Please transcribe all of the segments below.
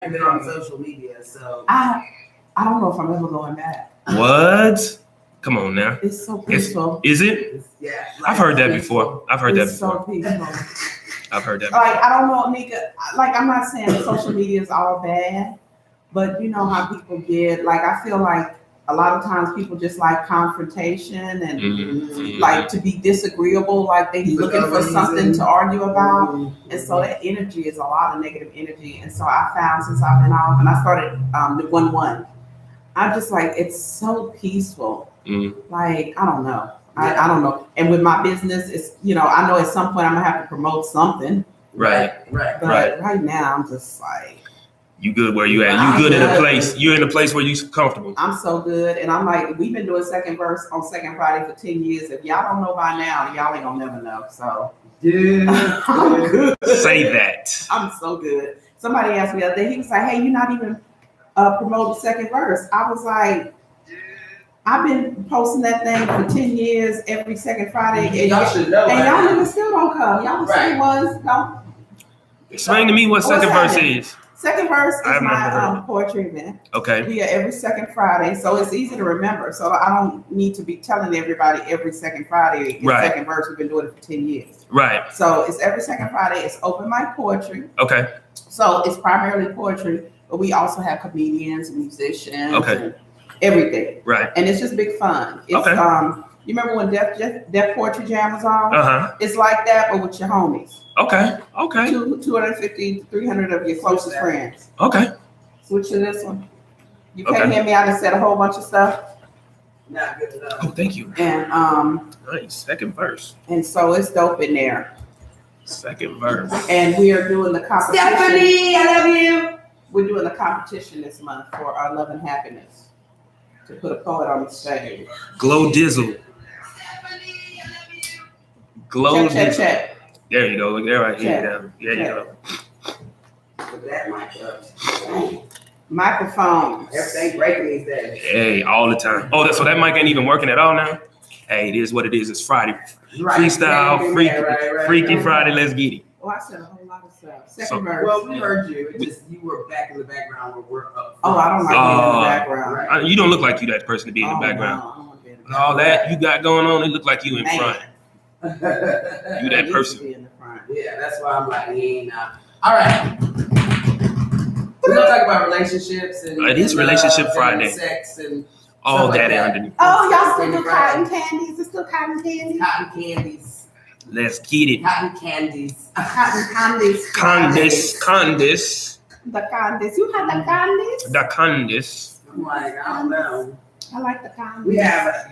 I've been on social media, so I don't know if I'm ever going back. What? Come on now. It's so peaceful. Is it? yeah. I've heard that before. I've heard that It's so before. peaceful. I've heard that before. Like, I don't know, Neka. Like, I'm not saying social media is all bad, but you know how people get. Like, I feel like a lot of times people just like confrontation and like to be disagreeable. Like they looking for something to argue about, and so that energy is a lot of negative energy. And so I found since I've been off and I started the 1-1, I'm just like it's so peaceful. Like I don't know. I don't know. And with my business, it's I know at some point I'm gonna have to promote something. Right. But right now I'm just like you good where you at. You good in a place. You're in a place where you're comfortable. I'm so good. And I'm like, we've been doing second verse on Second Friday for 10 years. If y'all don't know by now, y'all ain't gonna never know. So Yeah. I'm good. Say that. I'm so good. Somebody asked me the other day, he was like, hey, you're not even promoting second verse. I was like, I've been posting that thing for 10 years every second Friday. And y'all should know. And y'all niggas still don't come. Y'all the same ones don't. Explain to me what second verse is. Second verse is my poetry event. Okay. We are every second Friday, so it's easy to remember. So I don't need to be telling everybody every second Friday is second verse. We've been doing it for 10 years. Right. So it's every second Friday. It's open mic poetry. Okay. So it's primarily poetry, but we also have comedians, musicians, and everything. Right. And it's just big fun. It's you remember when Def Poetry Jam was on? It's like that, but with your homies. Okay. 250 to 300 of your closest friends. Okay. Switch to this one. You can't hear me. I just said a whole bunch of stuff. Not good enough. Oh, thank you. And nice. Second verse. And so it's dope in there. Second verse. And we are doing the competition. Stephanie, I love you. We're doing the competition this month for our love and happiness. To put a poet on the stage. Glow Dizzle. Glow check. There you go. Look there, right here. There you go. Put that mic up. Microphones. Everything breaking these days. Hey, all the time. Oh, so that mic ain't even working at all now? Hey, it is what it is. It's Friday. Freestyle, freaky Friday. Let's get it. Oh, I said a whole lot of stuff. Second verse. Well, we heard you. It's just you were back in the background where we're up. Oh, I don't like being in the background. You don't look like you that person to be in the background. No, I don't want to be in the background. All that you got going on, it look like you in front. You that person. In the front. Yeah, that's why I'm like, he ain't all right. We're gonna talk about relationships and it is Relationship Friday. And sex and all that like underneath. Oh, y'all still do cotton candies? It's still cotton candies? Cotton candies. Let's get it. Cotton candies. Cotton candies. Candice. The candies. You had the candies? The candice. I'm like, I don't know. I like the candies. We have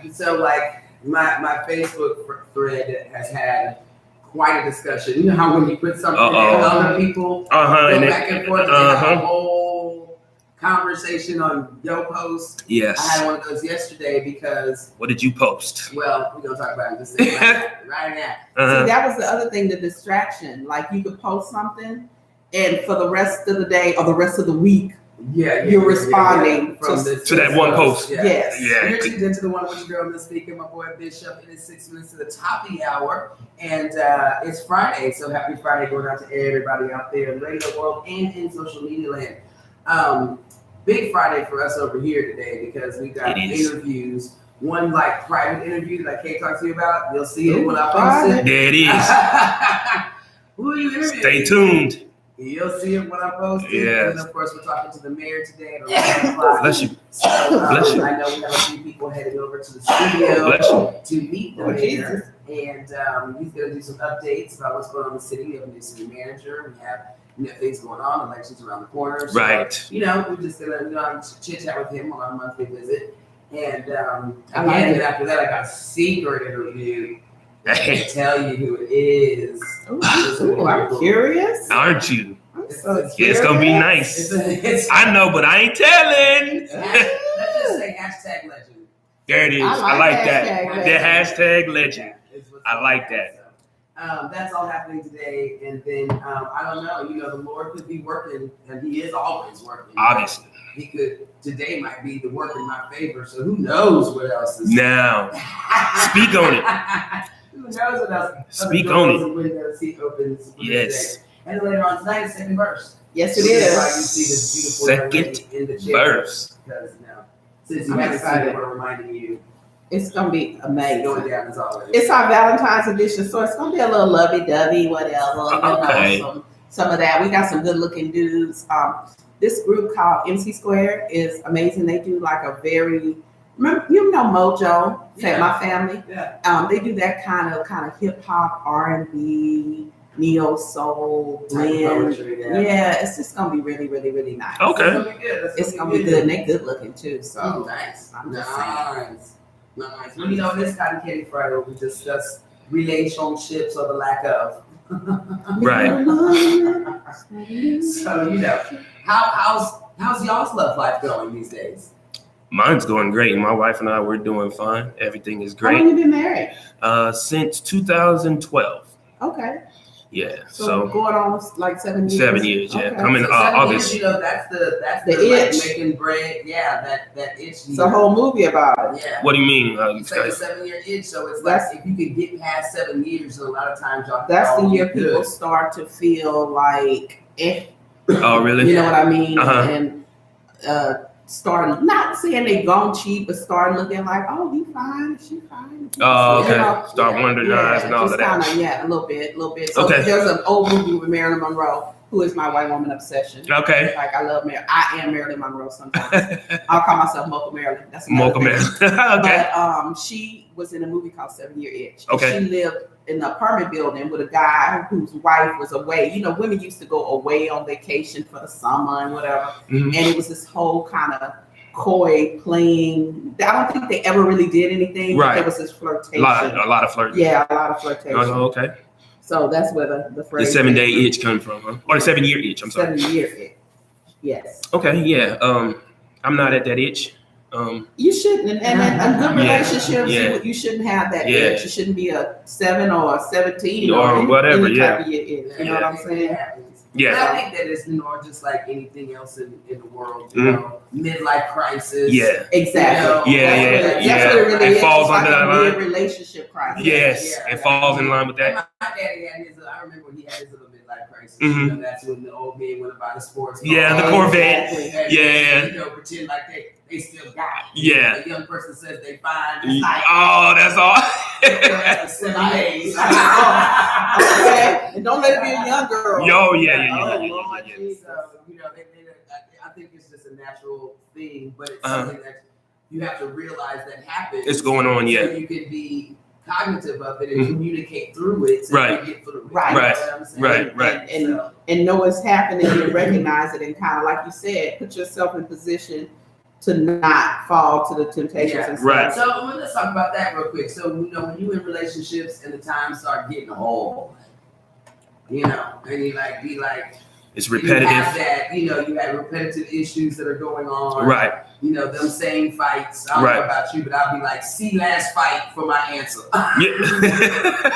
my Facebook thread has had quite a discussion. You know how when you put something in other people go back and forth, a whole conversation on your post. Yes. I had one of those yesterday because. What did you post? Well, we're gonna talk about it in just a second. right now. See, that was the other thing, the distraction. Like you could post something, and for the rest of the day or the rest of the week, you're responding to that one post. Yes. Yeah. You're tuned into the One With Your Girl this week, and my boy Bishop. It is 6 minutes to the top of the hour, and it's Friday. So happy Friday going out to everybody out there in radio world and in social media land. Big Friday for us over here today because we got interviews. One like private interview that I can't talk to you about. You'll see it when I post it. There it is. Who are you interviewing? Stay tuned. You'll see it when I post it. Yes. And of course, we're talking to the mayor today at 11 o'clock. Bless you. So, Bless you. I know we have a few people heading over to the studio to meet the mayor. And he's going to do some updates about what's going on in the city. We have a new city manager. We have things going on, elections around the corner. So, right. We're just going to chit chat with him on our monthly visit. And again, after that, I got a secret interview. I can't tell you who it is. Ooh, I'm curious. Aren't you? It's gonna be nice. I know, but I ain't telling. Let's just say hashtag legend. There it is. I like that. The hashtag legend. I like that. That's all happening today, and then I don't know. The Lord could be working, and He is always working. Obviously, He could. Today might be the work in my favor. So who knows what else is now? Speak on it. Who knows what else? Speak on it. Windows He opens. Yes. And later on tonight, the second verse. Yes, it That's is. why you see this beautiful young lady in the chair. Verse. Because since you I'm haven't seen excited. it, we're reminding you. It's gonna be amazing. Going down as always. It's our Valentine's edition, so it's gonna be a little lovey-dovey, whatever. Okay. Some of that. We got some good-looking dudes. This group called MC Square is amazing. They do like a very, you know, Mojo, my family. Yeah. They do that kind of hip hop, R&B, neo soul blend. Yeah, it's just gonna be really, really, really nice. Okay. It's gonna be good. It's gonna be good, and they're good looking too. So nice. I'm just saying. Nice. Well, you know, this Cotton Candy Friday, we discuss relationships or the lack of. Right. So, you know, how's y'all's love life going these days? Mine's going great. My wife and I, we're doing fine. Everything is How long great. you been married? Since 2012. Okay. Yeah. So So going on like 7 years. 7 years. Yeah. Okay. Coming So 7 August. years, you know, that's the itch. like making bread. Yeah, that itch. It's a whole movie about it. Yeah. What do you mean? It's like a 7-year itch, so it's like if you could get past 7 years, a lot of times y'all. That's the y'all year get people good. start to feel like, Oh, really? you know what I mean? Uh-huh. And start not saying they gone cheap, but start looking like, oh, he fine, she fine. Oh, You okay. know, Start wondering eyes and all of just that. kinda, yeah, a little bit. So Okay. there's an old movie with Marilyn Monroe, who is my white woman obsession. Okay. Like I love Marilyn. I am Marilyn Monroe sometimes. I'll call myself Mocha Marilyn. That's another Mocha thing. man. Okay. But she was in a movie called 7 Year Itch. Okay. She lived in an apartment building with a guy whose wife was away. You know, women used to go away on vacation for the summer and whatever. Mhm. And it was this whole kind of coy playing. I don't think they ever really did anything. But Right. there was this flirtation. A lot of flirting. Yeah, a lot of flirtation. Oh, okay. So that's where the The phrase 7-day itch come from, huh? Or the 7-year itch. I'm sorry. 7 year itch. Yes. Okay. Yeah. I'm not at that itch. You shouldn't, and a good Yeah, relationships, yeah. you shouldn't have that Yeah. itch. You shouldn't be a 7 or a 17 Or any whatever, Any yeah. type of itch, you know what I'm saying? Yeah. But I think that it's just like anything else in the world, you Mhm. know, midlife crisis. Yeah. Exactly. Yeah, That's yeah. what it really It is. falls It's like under a that line. mid-relationship crisis. Yes. Yeah. It falls in line with And that. my daddy had his. I remember he had his little midlife crisis. Mhm. You know, that's when the old man went about the sports. Yeah, the car. Corvette. And, Yeah. You know, pretend like they still got it. Yeah. A young person says they fine. It's like, Oh, that's all. after 7 days. Okay? And don't let it be a young girl. Yo, yeah. Oh, Lord Jesus. So, you know, I think it's just a natural thing, but it's Uh-huh. something that you have to realize that happens. It's going on, So yeah. you can be cognitive of it and Mhm. communicate through it so Right. you get through it. Right. You know what I'm saying? Right. And know it's happening and recognize it and kind of, like you said, put yourself in position to not fall to the temptations Yeah. and stuff. Right. So let's talk about that real quick. So, you know, when you in relationships and the times start getting old, you know, and you be like, It's you have repetitive. that, you know, you have repetitive issues that are going on. Right. You know, them same fights. I don't know about you, but I'll be like, see last fight for my answer. Yeah.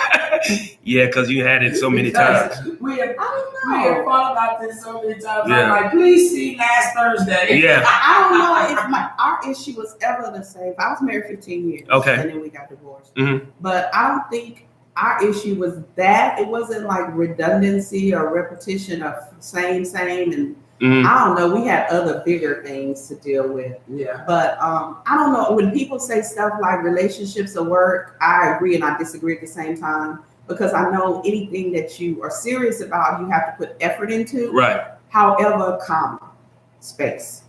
Yeah, because you had it so many Because times. We have I we don't have know. thought about this so many times. Yeah. I'm like, please see last Thursday. Yeah. I don't know if our issue was ever the same. I was married 15 years. Okay. And then we got divorced. Mhm. But I don't think our issue was that. It wasn't like redundancy or repetition of same. And Mhm. I don't know. We had other bigger things to deal with. Yeah. But I don't know. When people say stuff like relationships or work, I agree and I disagree at the same time. Because I know anything that you are serious about, you have to put effort into. Right. However, comma, space.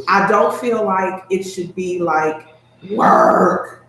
I don't feel like it should be like work.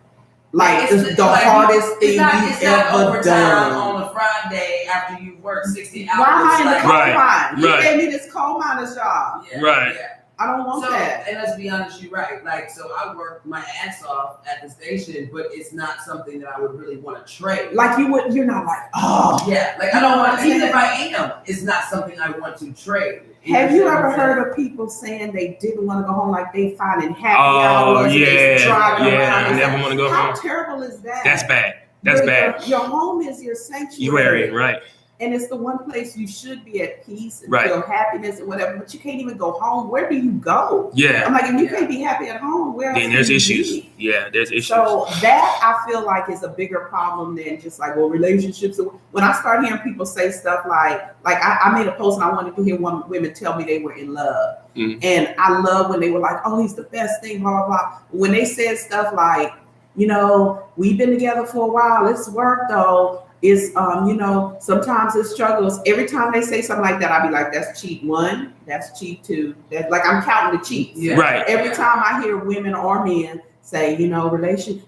Like It's the like hardest thing it's not you've ever overtime done. on a Friday after you work 60 hours. Why in the Like, coal Right, mine? You right. gave me this coal miner's job. yeah, Right. Yeah. I don't want So, that. and let's be honest, you're right. Like, so I work my ass off at the station, but it's not something that I would really want to trade. Like you're not like, oh. Yeah, like You I know don't what want I'm to, even saying? if I am, it's not something I want to trade. Have you ever understand what I'm heard of people saying they didn't want to go home, like they finding happy Oh, hours? and yeah. they driving Yeah. around I and never stuff? want to go How home. terrible is that? That's bad. That's Your- bad. Your home is your You wearing sanctuary. right. And it's the one place you should be at peace and Right. feel happiness and whatever, but you can't even go home. Where do you go? Yeah. I'm like, if you can't be happy at home, where else Then there's can you issues. be? Yeah, there's issues. So that I feel like is a bigger problem than just like, well, relationships. When I start hearing people say stuff like I made a post and I wanted to hear women tell me they were in love. And I love when they were like, oh, he's the best thing, blah, blah, blah. When they said stuff like, you know, we've been together for a while, it's work though. Is you know, sometimes it struggles. Every time they say something like that, I'll be like, that's cheat one, that's cheat two. That's like I'm counting the cheats. Yeah. Right. Every time I hear women or men say, you know,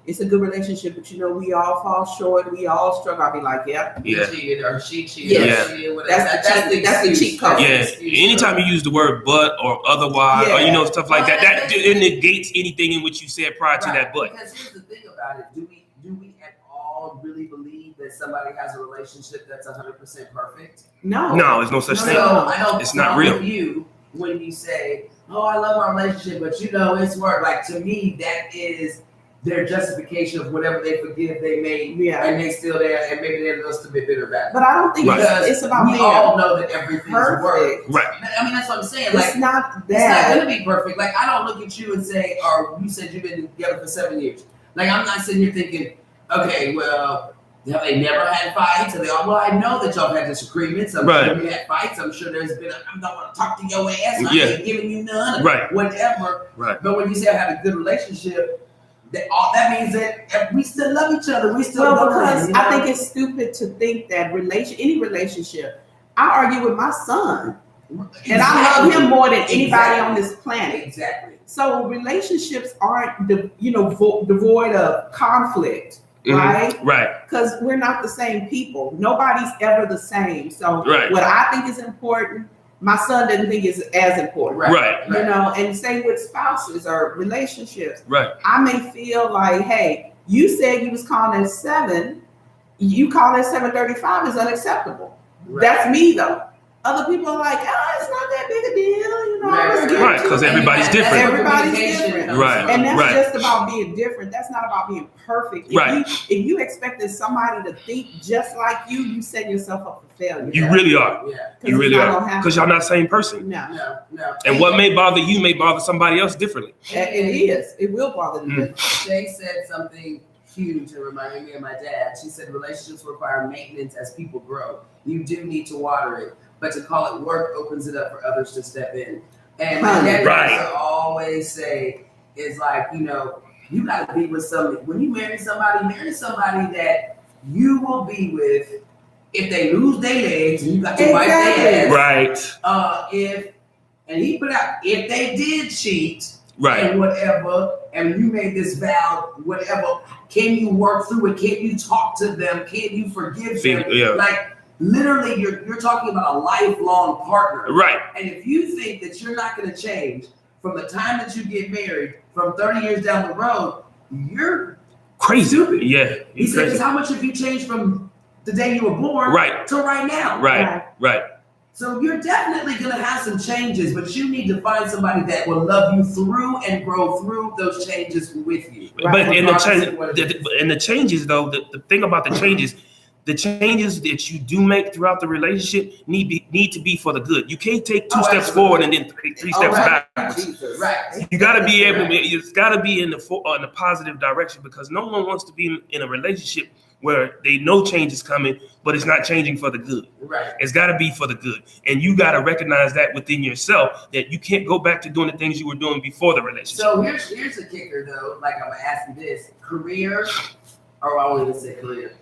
it's a good relationship, but you know, we all fall short, we all struggle. I'll be like, yeah. He cheated or she cheated. Yeah. Or she did whatever. That's the cheat code. Yeah. Anytime you use the word but or otherwise or, you know, stuff like that, it negates anything in which you said prior to that but. Because here's the thing about it. Do we at all really believe that somebody has a relationship that's 100% perfect? No. No, there's no such thing. So I don't. It's not real. You when you say, "Oh, I love my relationship," but you know it's work. Like to me, that is their justification of whatever they forgive they made, and they still there, and maybe they're just a bit bitter about it. But I don't think it's about we all know that everything's work. Right. I mean, that's what I'm saying. It's Like, not that. it's not gonna be perfect. Like, I don't look at you and say, or you said you've been together for 7 years. Like, I'm not sitting here thinking, okay, well, have they never had fights? Are they all, well, I know that y'all had disagreements. I'm sure you had fights. I'm sure there's been, I don't want to talk to your ass. I ain't giving you none. Whatever. Right. But when you say I had a good relationship, that means that we still love each other. We still love because you know? I think it's stupid to think that any relationship. I argue with my son, and I love him more than anybody on this planet. Exactly. So relationships aren't devoid of conflict, right? Right. Because we're not the same people. Nobody's ever the same. So what I think is important, my son doesn't think is as important. Right. You know, and same with spouses or relationships. Right. I may feel like, hey, you said you was calling at 7, you call at 7:35 is unacceptable. Right. That's me though. Other people are like, oh, it's not that big a deal, you know. Right, because everybody's different. Everybody's different. Right. And that's just about being different. That's not about being perfect. If you expected somebody to think just like you, you set yourself up for failure. You really are. Yeah. You really are. Because y'all not the same person. No. And what may bother you may bother somebody else differently. It is. It will bother them. Shay said something huge and reminded me of my dad. She said relationships require maintenance as people grow. You do need to water it. But to call it work opens it up for others to step in. And my dad used to always say is like, you know, you got to be with somebody. When you marry somebody that you will be with if they lose their legs and you got to wipe their ass. Right. And he put out, if they did cheat and whatever, and you made this vow, whatever, can you work through it? Can you talk to them? Can you forgive them? Yeah. Like, literally, you're talking about a lifelong partner. Right. And if you think that you're not going to change from the time that you get married, from 30 years down the road, you're crazy. Stupid. Yeah. He said, because how much have you changed from the day you were born to right now? Right. So you're definitely going to have some changes, but you need to find somebody that will love you through and grow through those changes with you. But in the changes, though, the thing about the changes that you do make throughout the relationship need to be for the good. You can't take 2 steps forward and then 3 steps back. Right. You got to be able to. It's got to be in the positive direction, because no one wants to be in a relationship where they know change is coming, but it's not changing for the good. Right. It's got to be for the good, and you got to recognize that within yourself, that you can't go back to doing the things you were doing before the relationship. So here's the kicker, though. Like, I'm gonna ask you this: career, or I won't even say career.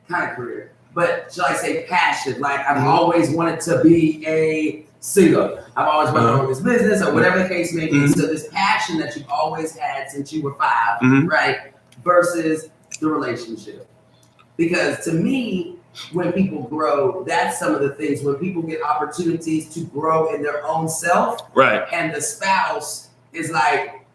Kind of career, but shall I say passion? Like, I've always wanted to be a singer. I've always wanted to own this business, or whatever the case may be. So this passion that you've always had since you were 5, right? Versus the relationship. Because to me, when people grow, that's some of the things. When people get opportunities to grow in their own self, and the spouse is like,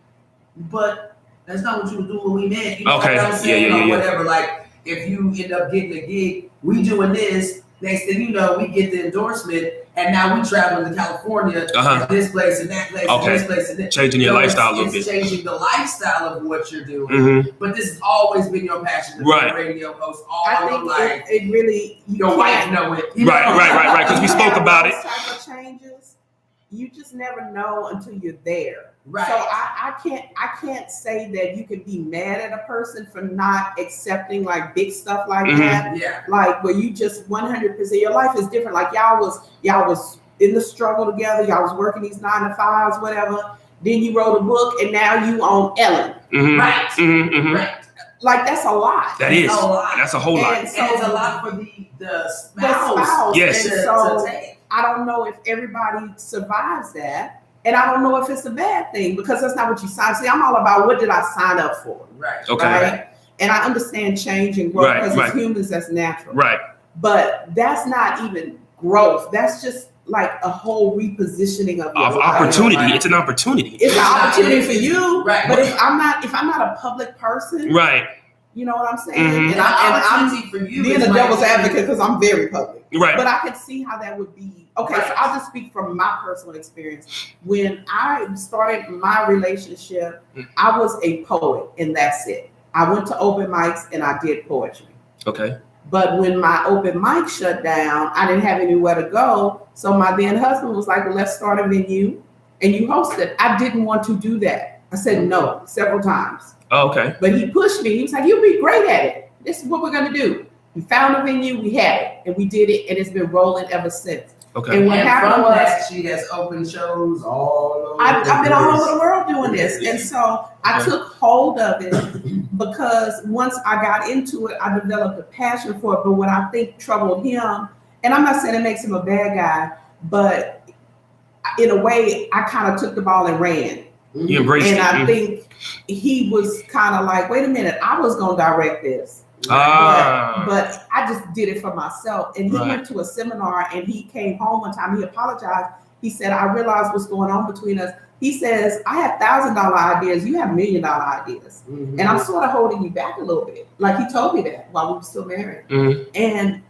but that's not what you were doing when we met. You know what I'm saying? Or whatever. Like, if you end up getting a gig, we doing this, next thing you know, we get the endorsement, And now we travel to California, and this place and that place, and this place and that. Changing your lifestyle a little bit. It's changing the lifestyle of what you're doing. But this has always been your passion to be a radio host all your life. It really, your wife know it. Right. Because we spoke about it. Type of changes, you just never know until you're there. Right. So I can't say that you can be mad at a person for not accepting like big stuff like that. Yeah. Like where you just 100%, your life is different. Like y'all was in the struggle together. Y'all was working these 9 to 5s, whatever. Then you wrote a book and now you own Ellen. Right. Right. Like that's a lot. That is a lot. That's a whole lot. And so it's a lot for the spouse. Yes. And so I don't know if everybody survives that. And I don't know if it's a bad thing because that's not what you signed. See, I'm all about what did I sign up for? Right. Okay. Right? And I understand change and growth because as humans, that's natural. Right. But that's not even growth. That's just like a whole repositioning of your life. Opportunity. Right? It's an opportunity. It's an opportunity for you. Right. But if I'm not a public person, right. You know what I'm saying? And I'm for you being a devil's advocate because I'm very public. Right. But I could see how that would be. Okay, so I'll just speak from my personal experience. When I started my relationship, I was a poet and that's it. I went to open mics and I did poetry. Okay. But when my open mic shut down, I didn't have anywhere to go. So my then husband was like, well, let's start a venue and you host it. I didn't want to do that. I said no several times. Oh, okay. But he pushed me. He was like, you'll be great at it. This is what we're going to do. We found a venue, we had it, and we did it, and it's been rolling ever since. Okay. And what happened was that, she has open shows all over. I've been all over the world doing this. And so I took hold of it because once I got into it, I developed a passion for it. But what I think troubled him, and I'm not saying it makes him a bad guy, but in a way, I kind of took the ball and ran. You embraced it. And I think he was kind of like, wait a minute, I was going to direct this. But I just did it for myself. And he went to a seminar and he came home one time. He apologized. He said, I realized what's going on between us. He says, I have $1,000 ideas. You have $1 million ideas. And I'm sort of holding you back a little bit. Like he told me that while we were still married. And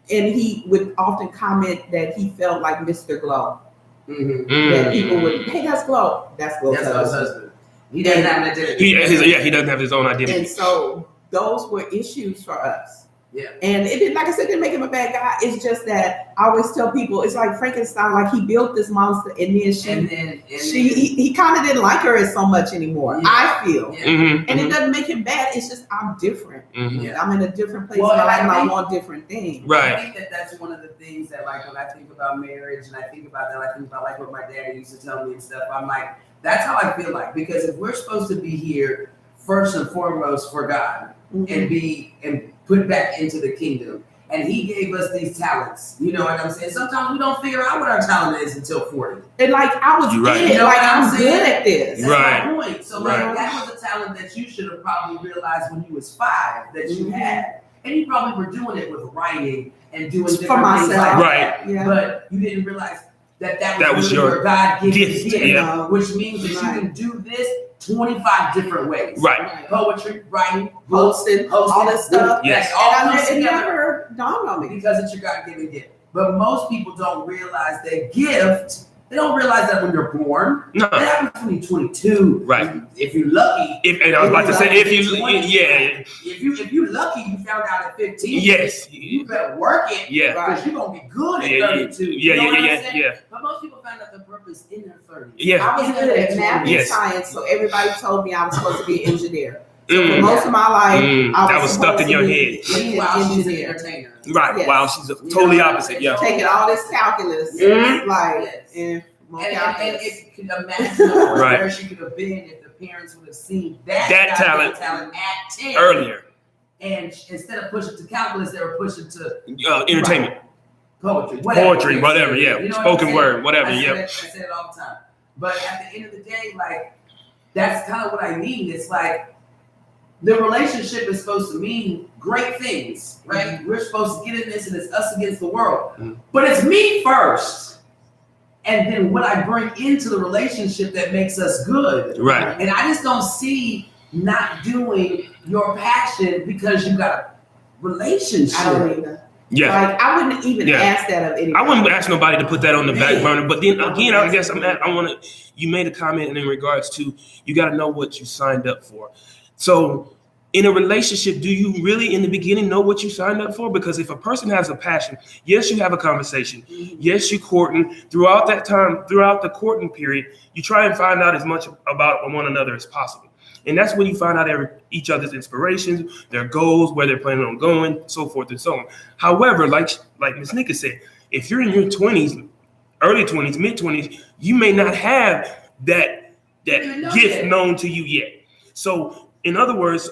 he would often comment that he felt like Mr. Glow. That people would, hey, that's Glow. That's Glow's husband. He doesn't have an identity. He doesn't have his own identity. And so those were issues for us. Yeah. And it didn't, like I said, didn't make him a bad guy. It's just that I always tell people it's like Frankenstein, like he built this monster and then he kind of didn't like her as so much anymore. I feel. And it doesn't make him bad. It's just I'm different. I'm in a different place in my life and I want different things. Right. I think that's one of the things that like when I think about marriage and I think about that, I think about like what my daddy used to tell me and stuff. I'm like, that's how I feel like, because if we're supposed to be here first and foremost for God and put back into the kingdom, and he gave us these talents, you know what I'm saying? Sometimes we don't figure out what our talent is until 40. And like I was you know, like I'm good at this. That's my point. So like that was a talent that you should have probably realized when you was 5 that you had. And you probably were doing it with writing and doing different for myself. things like that. Yeah. But you didn't realize that was really your God-given gift, which means that you can do this 25 different ways. Right. Poetry, writing, hosting, all this stuff. Yes. It never dawned on me. Because it's your God-given gift. But most people don't realize their gift. They don't realize that when you're born. No. That happens when you're 22. Right. If you're lucky. And I was about to say, if you're lucky, you found out at 15. Yes. You better work it. Yeah. Because you're going to be good at 32. Yeah. But most people find out their purpose in their 30s. Yeah. I was good at math and science, so everybody told me I was supposed to be an engineer. So for most of my life, I was stuck in your head. Meanwhile, she's an entertainer. Right. Yes. Wow, she's totally opposite. Yeah. Taking all this calculus, and if you can imagine where she could have been if the parents would have seen that talent at 10 earlier. And instead of pushing to calculus, they were pushing to entertainment, poetry, whatever. Yeah, you know spoken word, whatever. I say it all the time. But at the end of the day, like that's kind of what I mean. It's like the relationship is supposed to mean great things, right? We're supposed to get in this, and it's us against the world. But it's me first, and then what I bring into the relationship that makes us good. Right. And I just don't see not doing your passion because you got a relationship. I don't either. Yeah. Like I wouldn't even ask that of anybody. I wouldn't ask nobody to put that on the back burner. But then again, I guess you made a comment in regards to you got to know what you signed up for. So in a relationship, do you really in the beginning know what you signed up for? Because if a person has a passion, yes, you have a conversation. Yes, you courting. Throughout that time, throughout the courting period, you try and find out as much about one another as possible. And that's when you find out each other's inspirations, their goals, where they're planning on going, so forth and so on. However, like Ms.Neka said, if you're in your 20s, early 20s, mid 20s, you may not have that gift known to you yet. So in other words,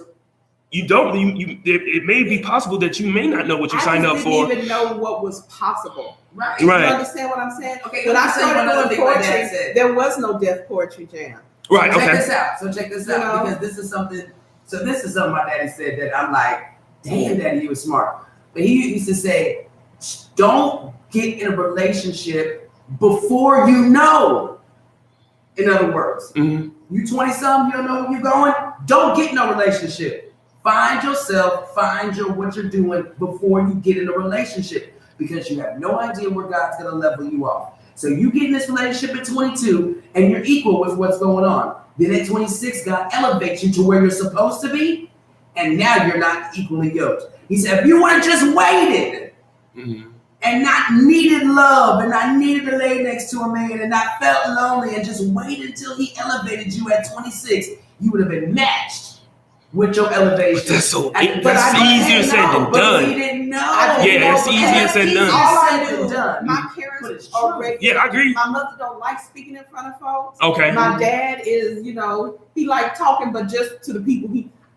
it may be possible that you may not know what you signed up for. I didn't even know what was possible. Right. You understand what I'm saying? Okay. When I started doing poetry, there was no Deaf Poetry Jam. Right. Check this out. Because this is something my daddy said that I'm like, damn, daddy, you were smart. But he used to say, don't get in a relationship before you know. In other words, you 20-something, you don't know where you're going, don't get in a relationship. Find yourself, what you're doing before you get in a relationship, because you have no idea where God's going to level you off. So you get in this relationship at 22 and you're equal with what's going on. Then at 26, God elevates you to where you're supposed to be, and now you're not equally yoked. He said, if you would have just waited and not needed love and not needed to lay next to a man and not felt lonely and just waited until he elevated you at 26, you would have been matched with your elevation. But that's easier said than done. But we didn't know. It's easier said than done. All I knew, my parents are Yeah, I agree. My mother don't like speaking in front of folks. Okay. My dad is, he like talking, but just to the people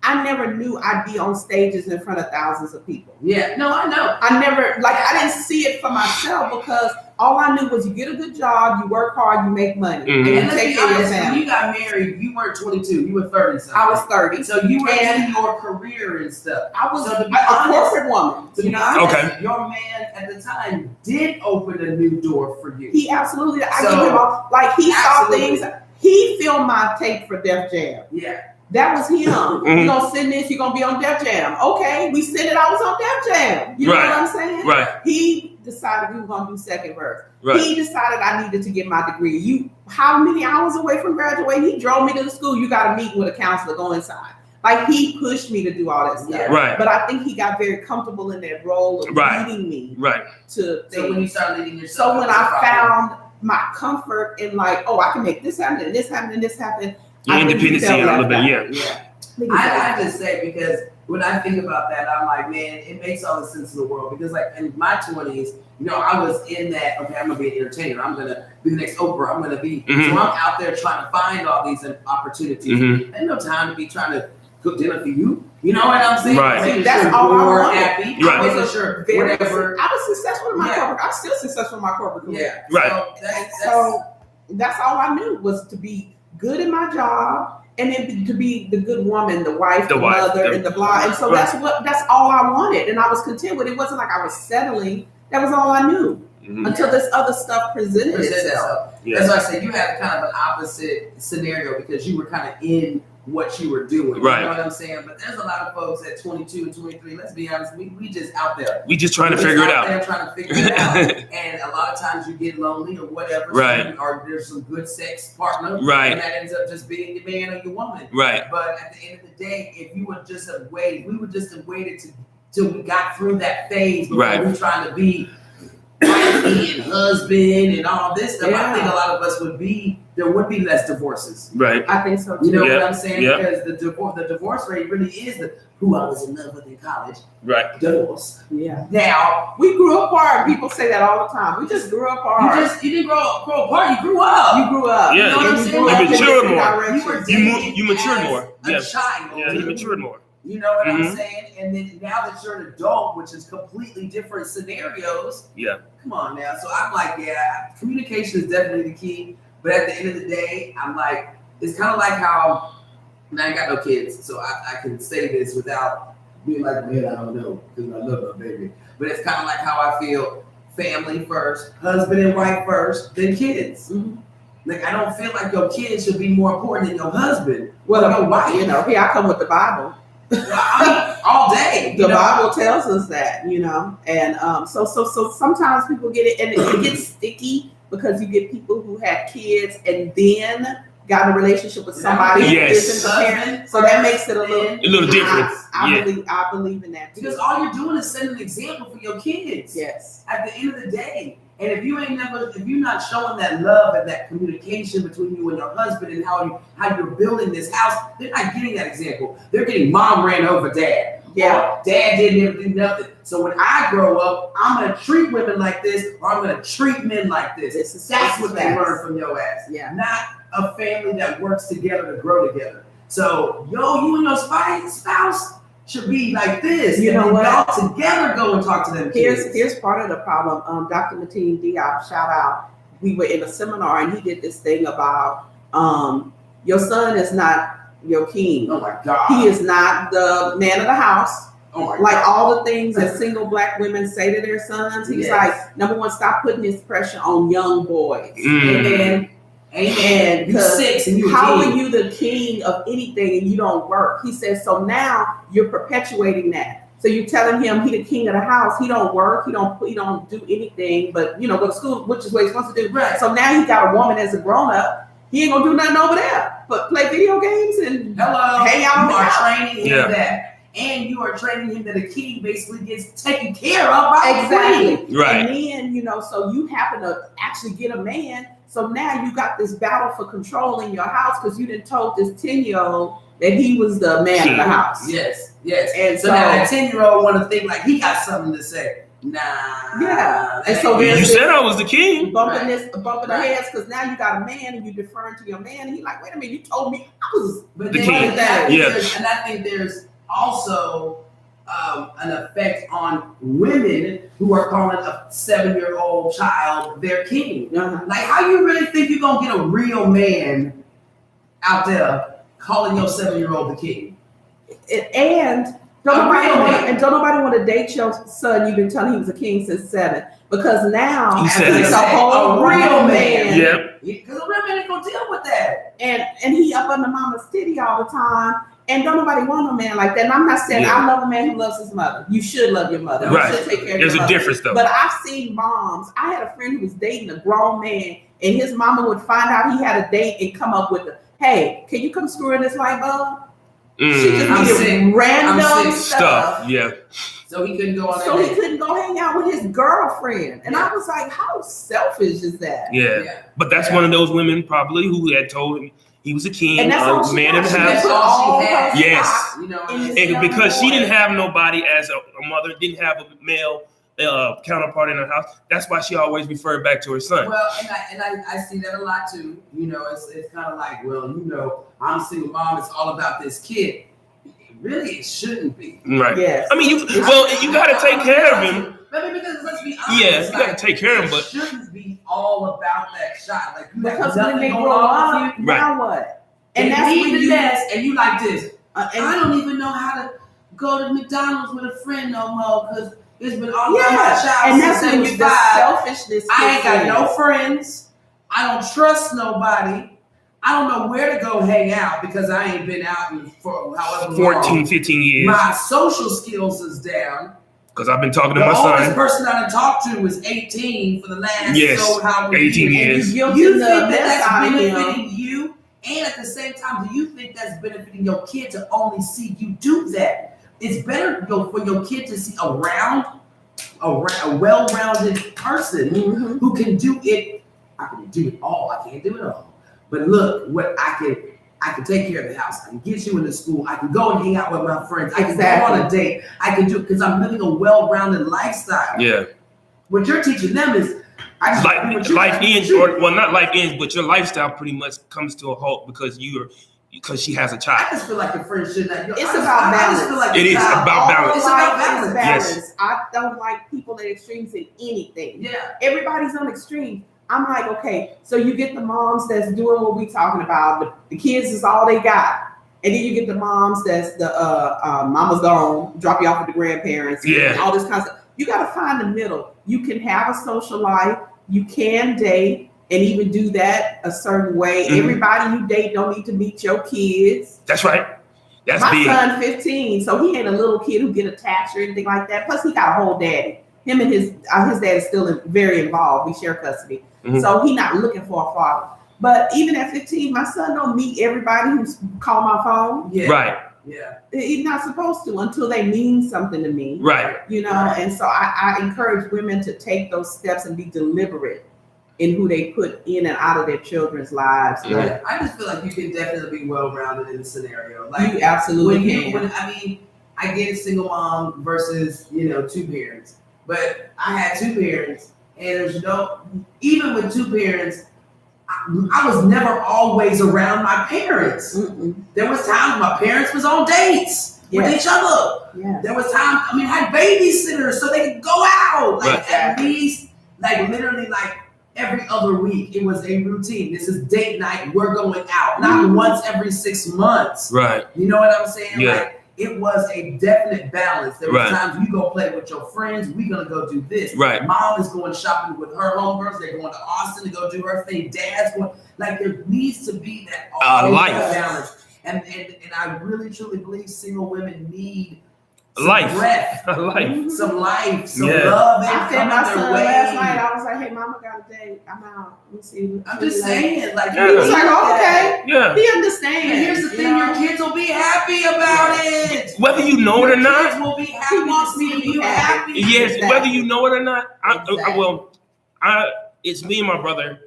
I never knew I'd be on stages in front of thousands of people. Yeah, no, I know. I didn't see it for myself, because all I knew was you get a good job, you work hard, you make money, and you take care of your family. When you got married, you weren't 22, you were 30 something. I was 30. So you were in your career and stuff. I was a corporate woman. To be honest, your man at the time did open a new door for you. He absolutely, I give him he saw things. He filmed my tape for Def Jam. Yeah. That was him. You're going to send this, you're going to be on Def Jam. Okay, we sent it, I was on Def Jam. You know what I'm saying? Right. He decided we were going to do second verse. Right. He decided I needed to get my degree. How many hours away from graduating? He drove me to the school. You got to meet with a counselor, go inside. Like, he pushed me to do all that stuff. Yeah. Right. But I think he got very comfortable in that role of leading me to things. So when you started leading yourself. So when I found my comfort in I can make this happen and this happen and this happen. Your independency a little bit, yeah. I have to say, because when I think about that, I'm like, man, it makes all the sense in the world. Because like in my 20s, I was in that, okay, I'm going to be an entertainer. I'm going to be the next Oprah. I'm going to be, so I'm out there trying to find all these opportunities. Ain't no time to be trying to cook dinner for you. You know what I'm saying? Right. That's all I wanted. Happy. Right. I wasn't sure. Whatever. I was successful in my corporate. I'm still successful in my corporate career. Yeah. Right. So that's all I knew, was to be good in my job, and then to be the good woman, the wife, the mother, and the blah. And so that's all I wanted, and I was content with it. It wasn't like I was settling. That was all I knew until this other stuff presented itself. Yeah. That's why I said you had kind of an opposite scenario, because you were kind of in what you were doing. Right. You know what I'm saying? But there's a lot of folks at 22 and 23, let's be honest, we just out there. We just trying to figure it out. Trying to figure it out. And a lot of times you get lonely or whatever. Right. Or there's some good sex partner. Right. And that ends up just being the man or your woman. Right. But at the end of the day, if you would just have waited, we would just have waited till we got through that phase before we were trying to be wifey and husband and all this stuff. I think a lot of us there would be less divorces. Right. I think so too. You know what I'm saying? Yeah. Because the divorce rate really is who I was in love with in college. Right. Divorce. Yeah. Now we grew apart. People say that all the time. We just grew apart. You didn't grow apart. You grew up. You grew up. Yeah. You know what I'm saying? You matured more. You matured more. A child. Yeah. You matured more. You know what I'm saying? And then now that you're an adult, which is completely different scenarios. Yeah. Come on now. So I'm like, communication is definitely the key. But at the end of the day, I'm like, it's kind of like how, and I ain't got no kids, so I can say this without being like, man, I don't know, because I love my baby. But it's kind of like how I feel: family first, husband and wife first, then kids. Like, I don't feel like your kids should be more important than your husband. Well, your wife. here I come with the Bible. All day. The Bible tells us that, and so sometimes people get it, and it gets sticky because you get people who had kids and then got a relationship with somebody who isn't the parent, so that makes it a little different. I believe in that too. Because all you're doing is setting an example for your kids. Yes. At the end of the day. And if you're not showing that love and that communication between you and your husband and how you're building this house, they're not getting that example. They're getting mom ran over dad. Yeah. Or dad didn't ever do nothing. So when I grow up, I'm gonna treat women like this, or I'm gonna treat men like this. That's what they learn from your ass. Yeah. Not a family that works together to grow together. So you and your spouse should be like this. You know what? Y'all together go and talk to them kids. Here's part of the problem. Dr. Mateen Diop, shout out. We were in a seminar and he did this thing about your son is not your king. Oh my God. He is not the man of the house. Oh my like God. all the things that single black women say to their sons. He's like, number one, stop putting this pressure on young boys. Amen. And how are you the king of anything and you don't work? He says, so now you're perpetuating that. So you're telling him he the king of the house. He don't work. He don't do anything but go to school, which is what he's supposed to do. Right. So now he got a woman as a grown up. He ain't gonna do nothing over there but play video games and hang out. You are training him that. And you are training him that a king basically gets taken care of by exactly. Queen. Right. And then, so you happen to actually get a man. So now you got this battle for control in your house because you done told this 10-year-old that he was the man of the house. Yes, yes. And so now that 10-year-old want to think like he got something to say. Nah. Yeah. And so you said I was the king. Bumping the heads because now you got a man and you deferring to your man and he's like, wait a minute, you told me I was the king. And I think there's also an effect on women who are calling a 7-year-old child their king. Uh-huh. Like, how you really think you're gonna get a real man out there calling your 7-year-old the king? And don't nobody want to date your son. You've been telling he was a king since 7 because now he's a whole real man. Yep. Because a real man ain't gonna deal with that. And he up under mama's titty all the time. And don't nobody want a man like that. And I'm not saying I love a man who loves his mother. You should love your mother. Right. You should take care of There's your a mother. difference though. But I've seen moms. I had a friend who was dating a grown man, and his mama would find out he had a date and come up with hey, can you come screw in this light bulb? She just needed random stuff. Yeah. So he couldn't go on So he couldn't go hang out with his girlfriend. And I was like, how selfish is that? Yeah. But that's one of those women probably who had told him he was a king, and that's a man in the house. Yes. And because she didn't have nobody as a mother, didn't have a male counterpart in her house. That's why she always referred back to her son. Well, and I see that a lot too. It's kind of like, well, I'm a single mom. It's all about this kid. Really, it shouldn't be. Right. Yes. I mean, you got to take care of him. Because let's be honest. Yeah, you got to take care of him, but it shouldn't be all about that shot. Like you because have when they nothing grow going on up, with you. now what? And that's when when the best, and you like this. and I don't even know how to go to McDonald's with a friend no more because it's been all about my child. And that's when you the selfishness. I ain't got no friends. I don't trust nobody. I don't know where to go hang out because I ain't been out for however 14, long. 15 years. My social skills is down. Because I've been talking to my The oldest son. person I done talked to was 18 for the last 18 years. You think that's benefiting you? And at the same time, do you think that's benefiting your kid to only see you do that? It's better for your kid to see a well-rounded person who can do it. I can do it all. I can't do it all. But look, what I can take care of the house. I can get you into school. I can go and hang out with my friends. I can go on a date. I can do it because I'm living a well-rounded lifestyle. Yeah. What you're teaching them is life ends, or well, not life ends, but your lifestyle pretty much comes to a halt because she has a child. I just feel like your friends should not. It's about balance. It is about balance. It's about balance. Yes. I don't like people at extremes in anything. Yeah. Everybody's on extremes. I'm like, okay, so you get the moms that's doing what we talking about. The kids is all they got. And then you get the moms that's the mama's gone, drop you off with the grandparents. Yeah. All this kind of stuff. You got to find the middle. You can have a social life. You can date and even do that a certain way. Everybody you date don't need to meet your kids. That's right. That's my big. son 15, so he ain't a little kid who get attached or anything like that. Plus, he got a whole daddy. Him and his dad is still very involved. We share custody, so he not looking for a father. But even at 15, my son don't meet everybody who's call my phone. Yeah. Right. Yeah. He's not supposed to until they mean something to me. Right. You know, and so I encourage women to take those steps and be deliberate in who they put in and out of their children's lives. Yeah. I just feel like you can definitely be well-rounded in the scenario. Like You absolutely can. I get a single mom versus, two parents. But I had two parents, and there's even with two parents, I was never always around my parents. Mm-mm. There was times my parents was on dates with each other. Yes. There was times, I had babysitters so they could go out. Like at least, literally every other week, it was a routine. This is date night, we're going out. Not once every 6 months. Right. You know what I'm saying? Yeah. It was a definite balance. There was times you go play with your friends. We're going to go do this. Right. Mom is going shopping with her homegirls. They're going to Austin to go do her thing. Dad's going. There needs to be that life balance. And I really, truly believe single women need some life. breath, Life. some life, some Yeah. love. I said my son last night, I was like, hey, mama got a date. I'm out. Let me see. I'm just saying. He was like, oh, okay. Yeah. He understands. And here's the thing, your kids will be happy about it. Whether you know it or Your not. kids will be happy. He wants me to be happy. Yes, Exactly. whether you know it or not. Exactly. It's me and my brother.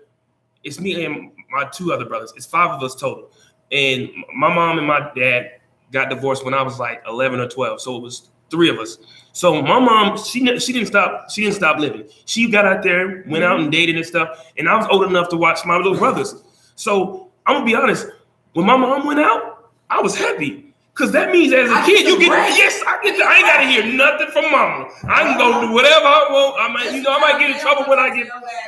It's me and my two other brothers. It's 5 of us total. And my mom and my dad got divorced when I was 11 or 12. So it was 3 of us. So my mom, she didn't stop living. She got out there, went out and dated and stuff. And I was old enough to watch my little brothers. So I'm gonna be honest, when my mom went out, I was happy. Cause that means as a kid, you get I ain't gotta hear nothing from mama. I can go do whatever I want. I might get in trouble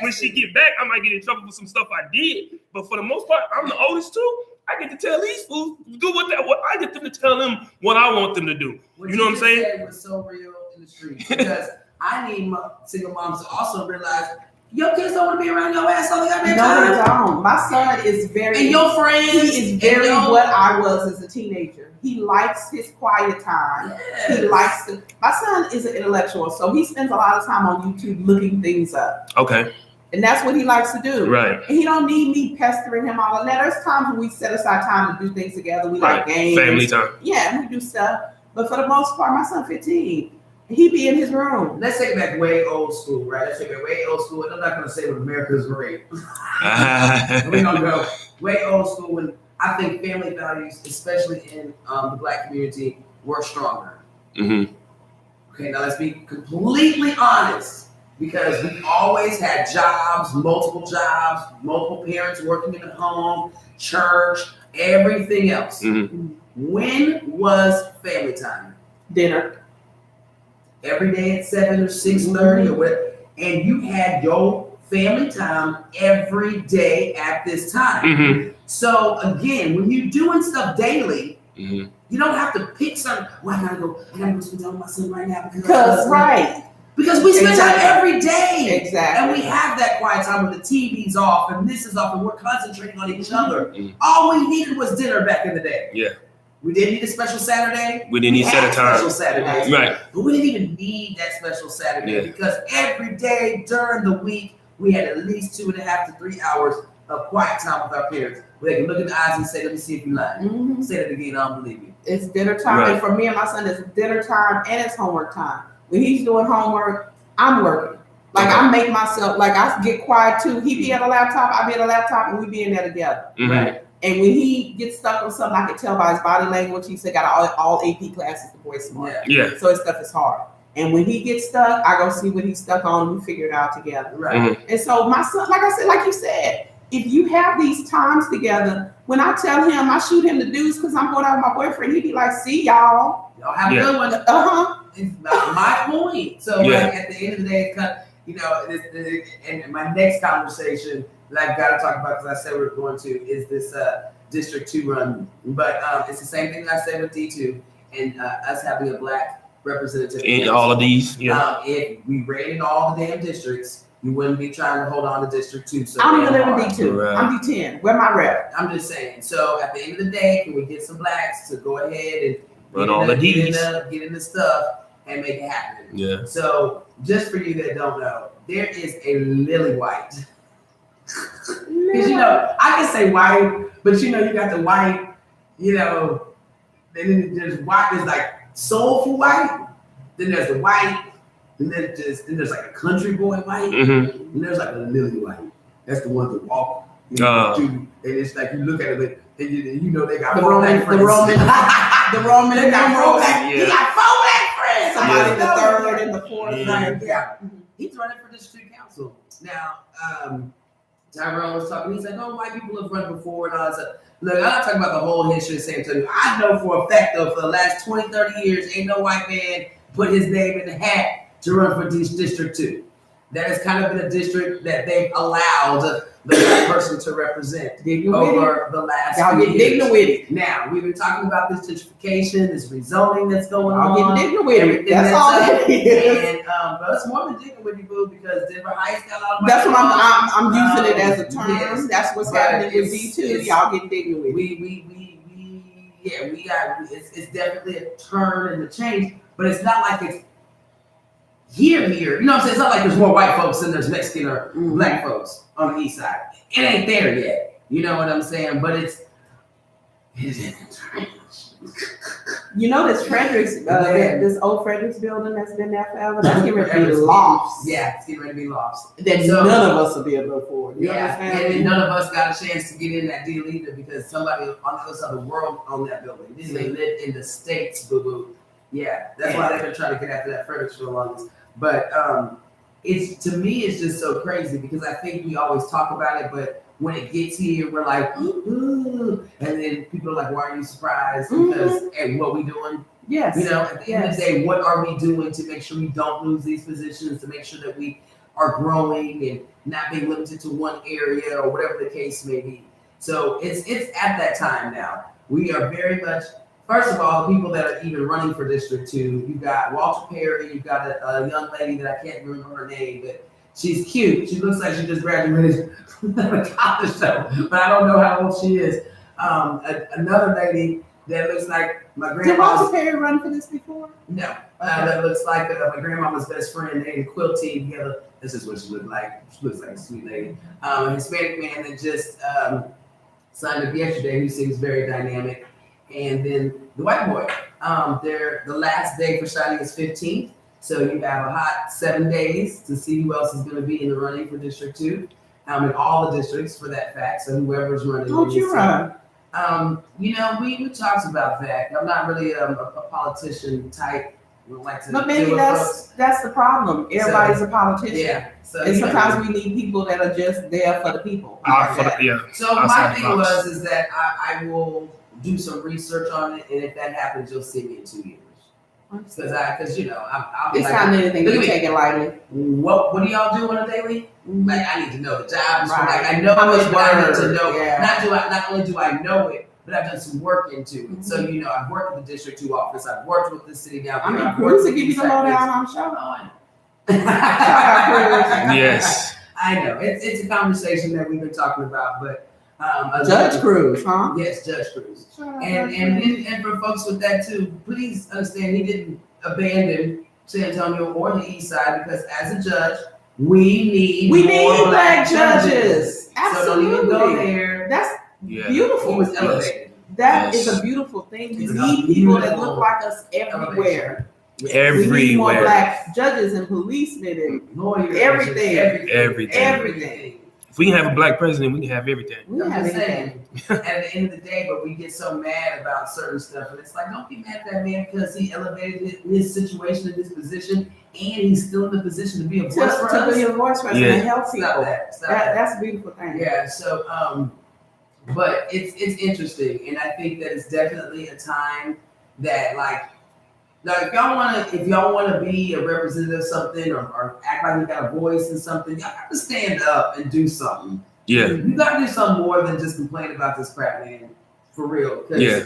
when she get back. I might get in trouble for some stuff I did. But for the most part, I'm the oldest too. I get to tell these fools do what I get them to tell them what I want them to do. You know what I'm saying? It was so real in the streets because I need single moms to also realize your kids don't want to be around your ass all the goddamn time. No, they don't. My son is very. And your friends. He is very what I was as a teenager. He likes his quiet time. Yes. He likes to. My son is an intellectual, so he spends a lot of time on YouTube looking things up. Okay. And that's what he likes to do. Right. And he don't need me pestering him all of that. There's times when we set aside time to do things together. We like games. Family time. Yeah, we do stuff. But for the most part, my son 15. He be in his room. Let's take it back way old school, right? Let's take it way old school. And I'm not going to say what America's great. We're going to go way old school when I think family values, especially in the Black community, were stronger. Mm-hmm. Okay, now let's be completely honest. Because we always had multiple parents working in the home, church, everything else. Mm-hmm. When was family time? Dinner. Every day at 7 or 6:30 or whatever. And you had your family time every day at this time. Mm-hmm. So again, when you're doing stuff daily, mm-hmm. you don't have to pick something. Well, I gotta go spend time with my son right now Because we spend time every day. Exactly. And we have that quiet time when the TV's off and this is off and we're concentrating on each other. Mm-hmm. All we needed was dinner back in the day. Yeah. We didn't need a special Saturday. We didn't need set a time. Special Saturdays. Right. But we didn't even need that special Saturday because every day during the week, we had at least 2.5 to 3 hours of quiet time with our parents. Where they can look in the eyes and say, let me see if you lie. Mm-hmm. Say that again, I don't believe you. It's dinner time. Right. And for me and my son, it's dinner time and it's homework time. When he's doing homework, I'm working. I make myself, I get quiet too. He be at a laptop, I be at a laptop, and we be in there together. Mm-hmm. Right. And when he gets stuck on something, I can tell by his body language. He said, got all AP classes, the boy's smart. Yeah. So his stuff is hard. And when he gets stuck, I go see what he's stuck on and we figure it out together. Right. Mm-hmm. And so my son, like you said, if you have these times together, when I tell him, I shoot him the deuce because I'm going out with my boyfriend, he'd be like, see y'all. Y'all have a good one. Uh-huh. It's not my point. So at the end of the day, and my next conversation that I've got to talk about, because I said we're going to, is this District 2 run. But it's the same thing I said with D2 and us having a Black representative. In all of these, if we ran in all the damn districts, you wouldn't be trying to hold on to District 2. So I'm gonna live in hard. D2. Right. I'm D10. Where my rep? I'm just saying. So at the end of the day, can we get some blacks to go ahead and Run all the D's. get in the stuff and make it happen? Yeah. So just for you that don't know, there is a lily white. Because I can say white, but you got the white, and then there's white, there's like soulful white, then there's the white, and then there's like a country boy white, Mm-hmm. and there's like a lily white. That's the one that walk. And it's like you look at it and they got the Roman, friends. the Roman, the Roman, They got numerals. He got four black friends. Somebody Yeah. the third and the fourth. Yeah. He's running for district council. Now, Tyrone was talking, he's like, oh, white people have run before and all that stuff. Look, I'm not talking about the whole history of San Antonio. I know for a fact, though, for the last 20, 30 years, ain't no white man put his name in the hat to run for District 2. That has kind of been a district that they've allowed the black person to represent over the last Y'all few get years. digno with it. Now, we've been talking about this gentrification, this rezoning that's going Y'all on. get digno with it. Everything That's all up. it is. And but it's more than digno with you, boo, because Denver Heights got a lot of That's white what I'm folks. using it as a term. Yes. That's what's But happening with it's- D2. Y'all get digno with it. we got it's definitely a turn and a change, but it's not like it's here. You know what I'm saying? It's not like there's more white folks than there's Mexican or black folks on the east side. It ain't there yet. You know what I'm saying? But it's This Fredericks, this old Fredericks building that's been there forever, that's getting ready to be lofts. Yeah, it's getting ready to be lofts. That So- none of us will be able to afford. You Yeah, understand? and then none of us got a chance to get in that deal either because somebody on the other side of the world owned that building. They live in the States, boo-boo. Yeah, that's why they've been trying to get after that furniture for the longest. But to me, it's just so crazy because I think we always talk about it, but when it gets here, we're like, ooh, and then people are like, why are you surprised? Because and what we doing? Yes. At the end of the day, what are we doing to make sure we don't lose these positions, to make sure that we are growing and not being limited to one area or whatever the case may be. So it's at that time now. We are very much, first of all, the people that are even running for District 2, you've got Walter Perry, you've got a young lady that I can't remember her name, but she's cute. She looks like she just graduated from college, though, but I don't know how old she is. Another lady that looks like my Did grandma's. Walter Perry run for this before? No, that looks like my grandmama's best friend. They quilt team together. This is what she looked like. She looks like a sweet lady. A Hispanic man that just signed up yesterday who seems very dynamic. And then the white boy. The last day for signing is 15th. So you have a hot 7 days to see who else is going to be in the running for District 2. In all the districts for that fact. So whoever's running. Don't you run? We talked about that. I'm not really a politician type. We don't like to But maybe deal with folks. that's the problem. Everybody's a politician. Yeah. So And sometimes we need people that are just there for the people. So my Outside thing the box. is that I will do some research on it, and if that happens, you'll see me in 2 years. Because I'll be It's like, not anything look to at me. take it lightly. What do y'all do on a daily? Like I need to know the jobs. Right. Like I know How it, much but I need to work, know. yeah. Not only do I know it, but I've done some work into it. So I've worked with the District 2 office. I've worked with the city down there. I've worked Cruz will with give you these the lowdown, factories. I'm sure. Oh, I know. Yes. I know. It's a conversation that we've been talking about, but Judge Cruz, huh? Yes, Judge Cruz. And for folks with that too, please understand he didn't abandon San Antonio or the East Side because as a judge, we need more black judges. So don't even go Absolutely. there. That's Yeah. beautiful. He was elevated. That Yes. is a beautiful thing. We It's need a people that beautiful look like us everywhere. We need more Everywhere. black judges and policemen and Lawyers, Everything. Everything. everything. If we can have a black president, we can have everything. We I'm have just anything. saying, at the end of the day, but we get so mad about certain stuff, and it's like, don't be mad at that man because he elevated his situation and his position, and he's still in the position to be a voice for To us. be a voice for us Yeah. and help people. Stop that. Stop that. That's a beautiful thing. Yeah. So, but it's interesting, and I think that it's definitely a time that if y'all wanna be a representative of something or act like you got a voice in something, y'all have to stand up and do something. Yeah. You gotta do something more than just complain about this crap, man. For real. 'Cause Yeah.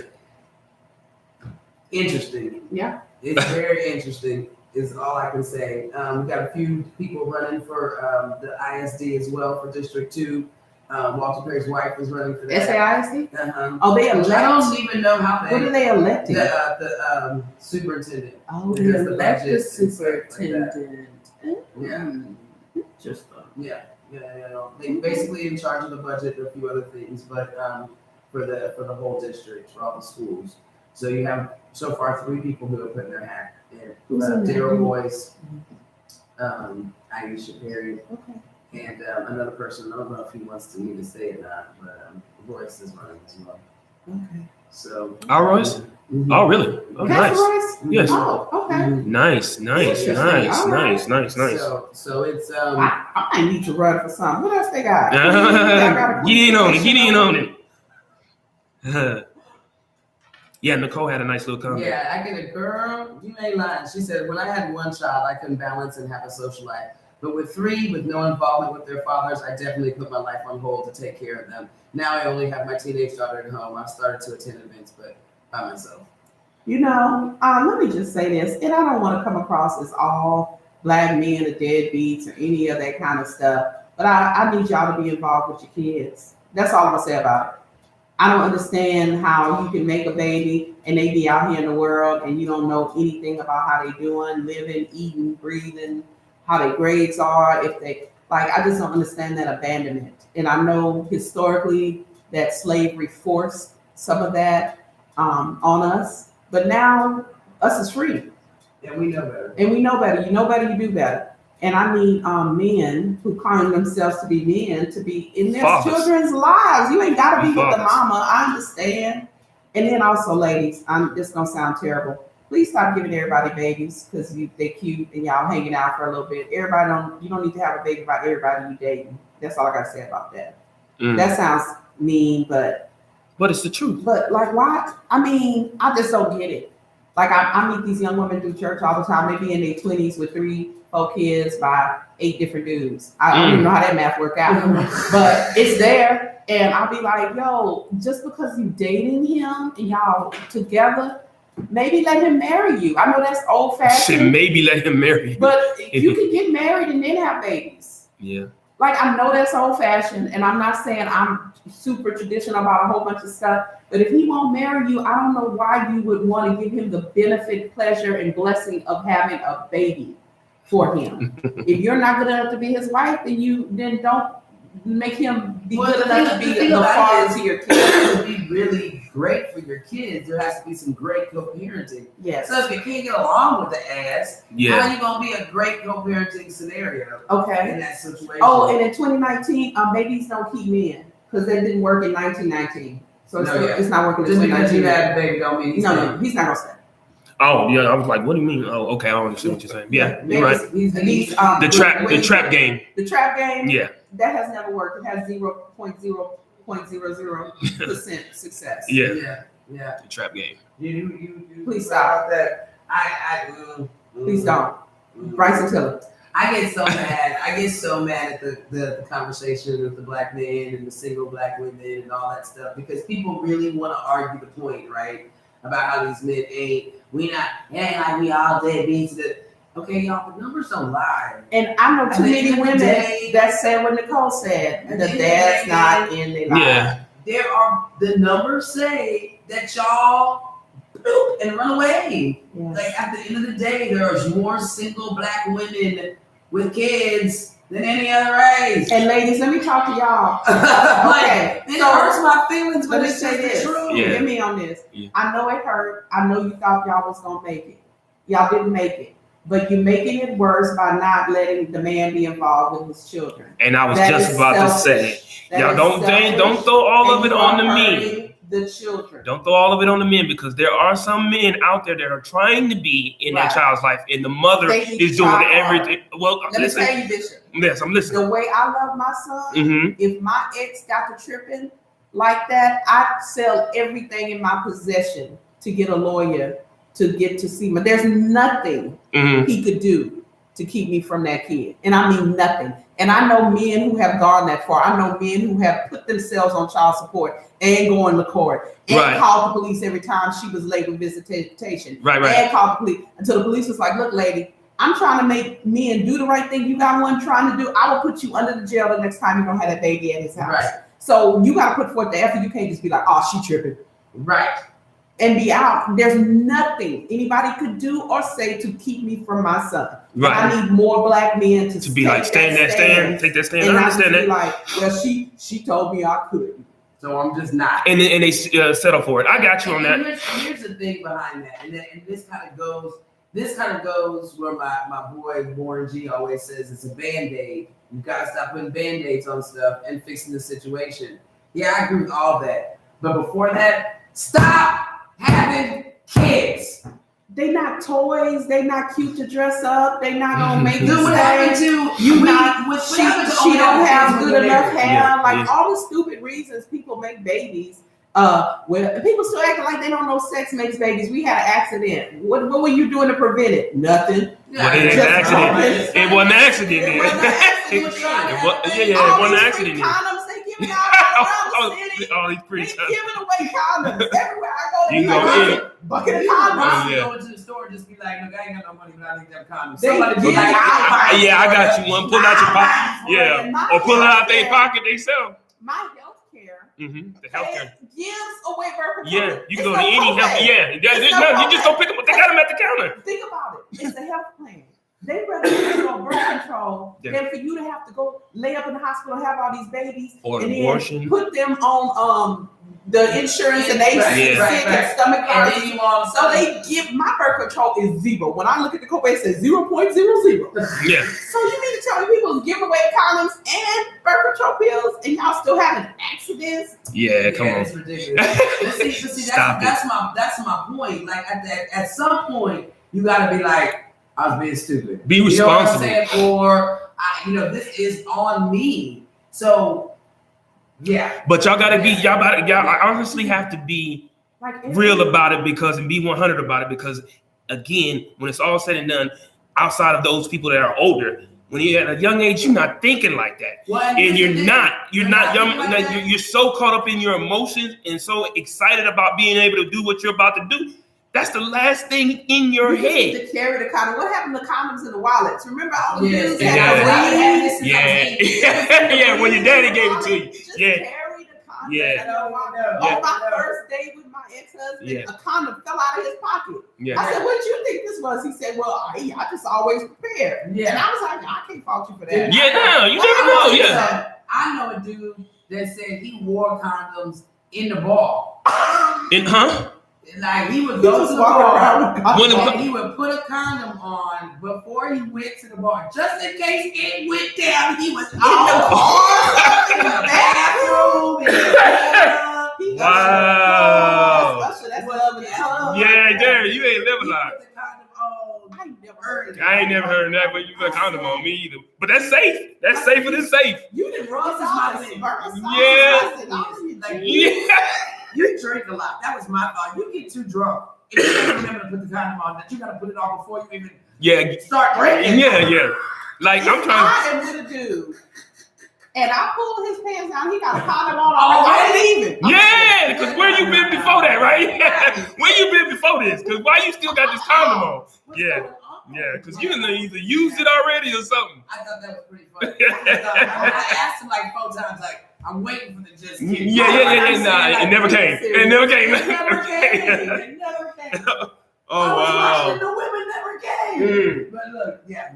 Interesting. Yeah. It's very interesting. is all I can say. We got a few people running for the ISD as well for District 2. Walter Perry's wife is running for that. SAISD? Uh-huh. Oh, they I elect? don't even know how they. What are they electing? The superintendent. Oh, they Because the elect the budget and stuff like that. superintendent. Yeah. Interesting. Yeah. They basically in charge of the budget and a few other things, but for the whole district, for all the schools. So you have so far 3 people who have put their hat in. Who's in that? Daryl Boyce, Aisha Perry, Okay. and another person. I don't know if he wants to me to say it or not, but Royce is running as well. Okay. So. Royce? Mhm. Oh, really? Oh, That's nice. Royce? Yes. Oh, okay. Mhm. Nice. Interesting. All right. So it's I might need to run for something. What else they got? Get in on it. Yeah, Nicole had a nice little comment. yeah, I get a girl, you ain't lying. She said, when I had one child, I couldn't balance and have a social life. But with 3, with no involvement with their fathers, I definitely put my life on hold to take care of them. Now I only have my teenage daughter at home. I've started to attend events, but by myself. You know, let me just say this, and I don't want to come across as all black men or deadbeats or any of that kind of stuff, but I need y'all to be involved with your kids. That's all I'm going to say about it. I don't understand how you can make a baby and they be out here in the world and you don't know anything about how they doing, living, eating, breathing, how their grades are, if they, like, I just don't understand that abandonment. And I know historically that slavery forced some of that on us, but now us is free. And we know better. And we know better. You know better, you do better. And I need men who claim themselves to be men to be in their Fathers. children's lives. You ain't got to be with the Fathers. mama. I understand. And then also, ladies, this gonna sound terrible. Please stop giving everybody babies because they cute and y'all hanging out for a little bit. You don't need to have a baby about everybody you dating. That's all I gotta say about that. That sounds mean, but it's the truth. But like, why? I mean, I just don't get it. Like I meet these young women through church all the time. They be in their 20s with 3, 4 kids by 8 different dudes. I don't even know how that math work out, but it's there. And I'll be like, yo, just because you dating him and y'all together, maybe let him marry you. I know that's old fashioned. Maybe let him marry you. But you can get married and then have babies. Yeah. Like, I know that's old fashioned, and I'm not saying I'm super traditional about a whole bunch of stuff, but if he won't marry you, I don't know why you would want to give him the benefit, pleasure, and blessing of having a baby for him. If you're not good enough to be his wife, then don't make him be good enough to be the father to your kids. To be really great for your kids, there has to be some great co-parenting. Yes. So if you can't get along with the ass, how Yeah. are you gonna be a great co-parenting scenario Okay. in that situation? Oh, and in 2019, babies don't keep men because that didn't work in 1919. So it's not working in just because 2019. you had a baby don't mean he's No, he's not gonna stay. Oh, yeah. I was like, what do you mean? Oh, okay. I don't understand what you're saying. Yeah, you're right. The trap game. The trap game. Yeah. That has never worked. It has 0.0000% success. Yeah. Yeah. The trap game. You Please stop that. Please don't. Bryson Tiller. I get so mad. I get so mad at the conversation with the black men and the single black women and all that stuff because people really want to argue the point, right? About how these men ain't like we all deadbeats. Okay, y'all, the numbers don't lie. And I know too many women that said what Nicole said. The dad's not in their life. Yeah. The numbers say that y'all poop and run away. Yeah. Like at the end of the day, there's more single black women with kids than any other race. And ladies, let me talk to y'all. Okay, It hurts my feelings, but let me it's say just this. the truth. Yeah. Get me on this. Yeah. I know it hurt. I know you thought y'all was gonna make it. Y'all didn't make it. But you're making it worse by not letting the man be involved with his children. And I was That just is about to selfish. say, That y'all is don't selfish. throw all of And it you on are the men. hurting the children. Don't throw all of it on the men because there are some men out there that are trying to be in Right. that child's life, and the mother They need is to doing try everything. Well, Let me listen. tell you, Bishop. Yes, I'm listening. The way I love my son, Mm-hmm. if my ex got to tripping like that, I'd sell everything in my possession to get a lawyer to get to see me. There's nothing Mm-hmm. he could do to keep me from that kid. And I mean nothing. And I know men who have gone that far. I know men who have put themselves on child support and going to court and Right. called the police every time she was late with visitation. Right. And called the police until the police was like, look, lady, I'm trying to make men do the right thing. You got one trying to do. I will put you under the jail the next time you don't have that baby at his house. Right. So you got to put forth the effort. You can't just be like, oh, she tripping. Right. And be out. There's nothing anybody could do or say to keep me from my son. Right. I need more black men to be like, stand, take that stand. And I understand that. Like, well, she told me I couldn't. So I'm just not. And they settle for it. I got you on that. Here's the thing behind that, and this kind of goes where my boy Warren G always says it's a Band-Aid. You gotta stop putting Band-Aids on stuff and fixing the situation. Yeah, I agree with all that. But before that, stop having kids. They not toys. They not cute to dress up. They not gonna make you say you not. She don't have good enough hair. Yeah, like all the stupid reasons people make babies. Well, people still acting like they don't know sex makes babies. We had an accident. What were you doing to prevent it? Nothing. Well, it ain't an accident. It wasn't an accident. It wasn't an accident. Condoms they giving out around the city. Oh, he's pretty They tough. giving away condoms everywhere I go. You go in. Bucket of condoms. Go into the store and just be like, look, I ain't got no money, but I need them condoms. They Somebody be give like, I got you one. Pull out your pocket. Yeah. Or pull it out their pocket themselves. My health care. The healthcare. Gives away birth control. Yeah, you can go to any health. Yeah, you just go pick them. They got them at the counter. Think about it. It's the health plan. They rather give you birth control than for you to have to go lay up in the hospital, have all these babies, or and abortion. Then put them on the insurance and they sick and stomach virus. So they give my birth control is 0. When I look at the copay, it says 0.00. Yeah. So you mean to tell me people give away condoms and birth control pills and y'all still having accidents? Yeah, come on. It's ridiculous. but see, that's my point. Like at some point, you gotta be like, I was being stupid. Be responsible. You know what I'm saying? Or this is on me. So yeah. But y'all honestly have to be real about it and be 100 about it because again, when it's all said and done, outside of those people that are older, when you're at a young age, you're not thinking like that. Well, and you're not young. Like you're so caught up in your emotions and so excited about being able to do what you're about to do. That's the last thing in your head. Need to carry the condom. What happened to condoms in the wallets? Remember all the dudes Yeah, when your daddy gave it to you. Just carry the condom. On my first date with my ex-husband, a condom fell out of his pocket. Yeah. I said, "What do you think this was?" He said, "Well, I just always prepared." Yeah. And I was like, "I can't fault you for that." Yeah, no, you never know. Yeah. I know a dude that said he wore condoms in the bar. Like he would go to the bar and he would put a condom on before he went to the bar, just in case it went down. He was in the car, in the bathroom. Wow. That's love and love. Yeah, there you ain't living like. I ain't never heard that, but you put a condom on me either. But that's safe. That's safer than safe. You didn't run this Yeah. You drink a lot. That was my thought. You get too drunk. If you don't remember to put the condom on, that you gotta put it on before you even start drinking. Yeah. Like I'm trying. I am with a dude, and I pulled his pants down. He got a condom on already. Leaving. Yeah, because where you been before that, right? Where you been before this? Because why you still got this condom on? Yeah, because you either used it already or something. I thought that was pretty funny. I asked him like 4 times, like, I'm waiting for the just kidding. Yeah. Nah, it never came. It never came. It never came. Oh, wow. The women never came. But look, yeah.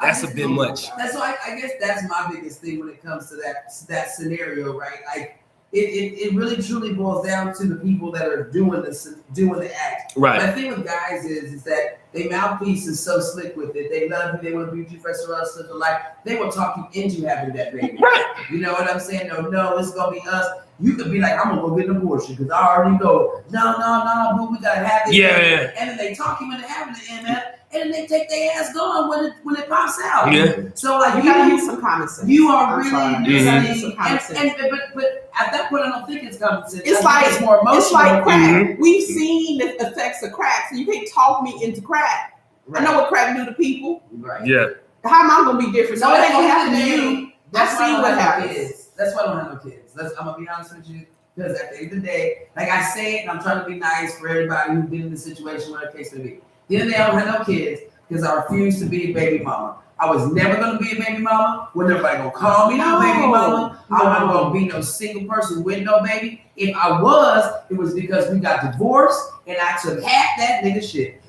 That's a bit much. That's why I guess that's my biggest thing when it comes to that scenario, right? Like, it really truly boils down to the people that are doing the act. Right. The thing with guys is that they mouthpiece is so slick with it. They love you. They want to be with you for the rest of their life. They will talk you into having that baby. Right. You know what I'm saying? No, it's gonna be us. You could be like, I'm gonna go get an abortion because I already know. No, boo, we gotta have it. Yeah. And then they talk you into having the MF, and then they take their ass going when it pops out. Yeah. So like you gotta use some common sense. You are really missing common sense. But at that point, I don't think it's common sense. It's like it's more emotional. It's like crack. We've seen the effects of crack, so you can't talk me into crack. Right. I know what crack do to people. Right. Yeah. How am I gonna be different? So it ain't gonna happen to you. That's why I don't what have happens. kids. That's why I don't have no kids. I'm gonna be honest with you. Because at the end of the day, like I say it, I'm trying to be nice for everybody who's been in the situation, whatever the case may be. At the end of the day, I don't have no kids. because I refused to be a baby mama. I was never gonna be a baby mama. When nobody gonna call me no baby mama. I wasn't gonna be no single person with no baby. If I was, it was because we got divorced and I took half that nigga shit.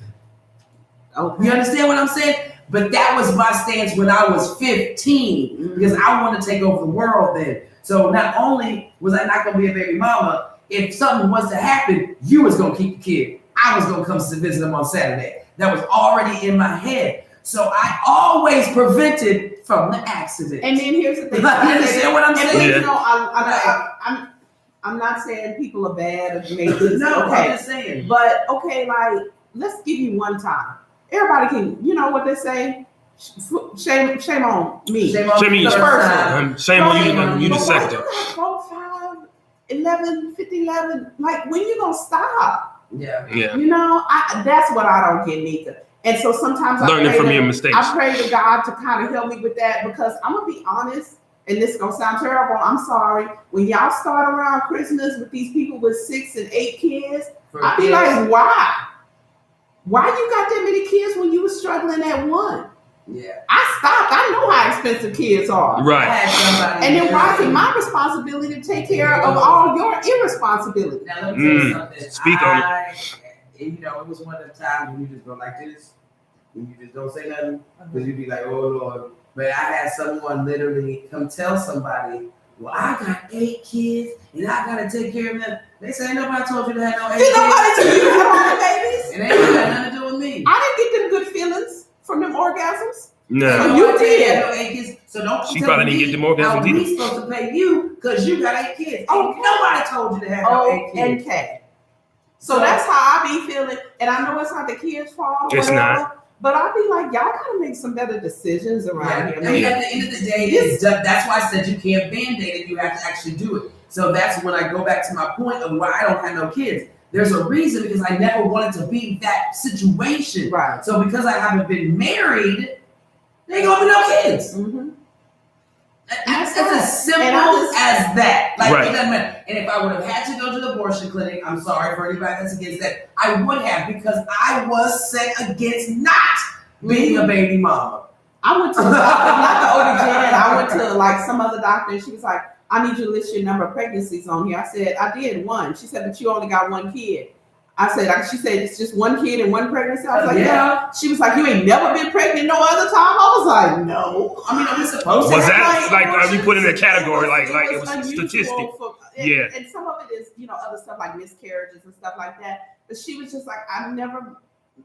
Okay. You understand what I'm saying? But that was my stance when I was 15 because I wanted to take over the world then. So not only was I not gonna be a baby mama, if something was to happen, you was gonna keep the kid. I was gonna come to visit them on Saturday. That was already in my head. So I always prevented from the accident. And then here's the thing. You understand what I'm saying? You know, I'm not saying people are bad or maybe No, okay. I'm just saying. But okay, like let's give you one time. Everybody can, you know what they say? Shame on me. Shame on you. the first time. Shame on you the second. You got 4, 5, 11, 50, 11. Like when you gonna stop? Yeah. You know, that's what I don't get, Nika. And so sometimes learning from your mistakes. I pray to God to kind of help me with that because I'm gonna be honest, and this is gonna sound terrible. I'm sorry. When y'all start around Christmas with these people with 6 and 8 kids, I be like, why? Why you got that many kids when you were struggling at 1? Yeah. I stopped. I know how expensive kids are. Right. And then why is it my responsibility to take care of all your irresponsibility? Now let me tell you something. Speak on it. You know, it was one of the times when you just go like this, and you just don't say nothing, because you'd be like, oh Lord. But I had someone literally come tell somebody, well, I got 8 kids, and I gotta take care of them. They say, nobody told you to have no 8 kids. Did nobody tell you to have all the babies? It ain't got nothing to do with me. I didn't get them good feelings from them orgasms. No. So you did. No 8 kids. So don't She tell probably me didn't get them orgasms how either. we supposed to pay you because you got 8 kids. Oh, Nobody told you to have no 8 kids. Okay. So that's how I be feeling. And I know it's not the kids' fault. It's not. But I be like, y'all gotta make some better decisions around here. I mean, at the end of the day, it's done. That's why I said you can't band-aid it. You have to actually do it. So that's when I go back to my point of why I don't have no kids. There's a reason because I never wanted to be that situation. Right. So because I haven't been married, there ain't gonna be no kids. Mm-hmm. It's as simple as that. Like right. It doesn't matter. And if I would have had to go to the abortion clinic, I'm sorry for anybody that's against that. I would have because I was set against not being a baby mama. I went to the doctor, not the OB-GYN. I went to like some other doctor, and she was like, "I need you to list your number of pregnancies on here." I said, "I did 1." She said, "But you only got 1 kid." She said, "It's just 1 kid and 1 pregnancy." I was like, "Yeah." She was like, "You ain't never been pregnant no other time?" I was like, "No." I mean, I'm supposed to. Was that like are you put in a category like it was statistic? And some of it is, other stuff like miscarriages and stuff like that. But she was just like, "I've never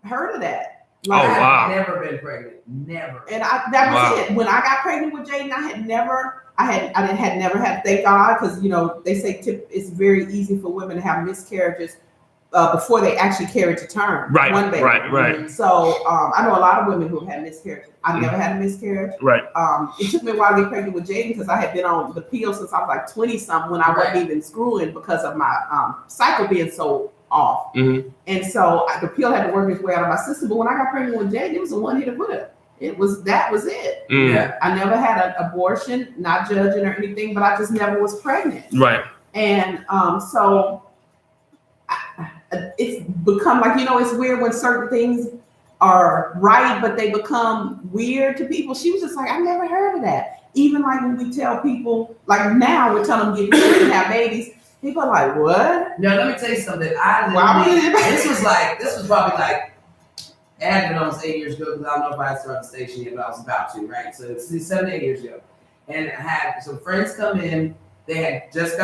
heard of that." Like, wow. I've never been pregnant. Never. And that was it. When I got pregnant with Jaden, I had never had, thank God, because they say it's very easy for women to have miscarriages before they actually carry to term. Right. One baby. Right. So I know a lot of women who have had miscarriages. I've never had a miscarriage. Right. It took me a while to get pregnant with Jaden because I had been on the pill since I was like 20-something when I wasn't even screwing because of my cycle being so off. Mm-hmm. And so the pill had to work its way out of my system. But when I got pregnant with Jaden, it was a one-hit wonder. That was it. Yeah. I never had an abortion, not judging or anything, but I just never was pregnant. Right. And so it's become like, it's weird when certain things are right, but they become weird to people. She was just like, I've never heard of that. Even like when we tell people, like now we're telling them get married and have babies, people are like, what? No, let me tell you something. This was probably like, it had been almost 8 years ago because I don't know if I had started the station yet, but I was about to, right? So it's 7 to 8 years ago. And I had some friends come in. They had just got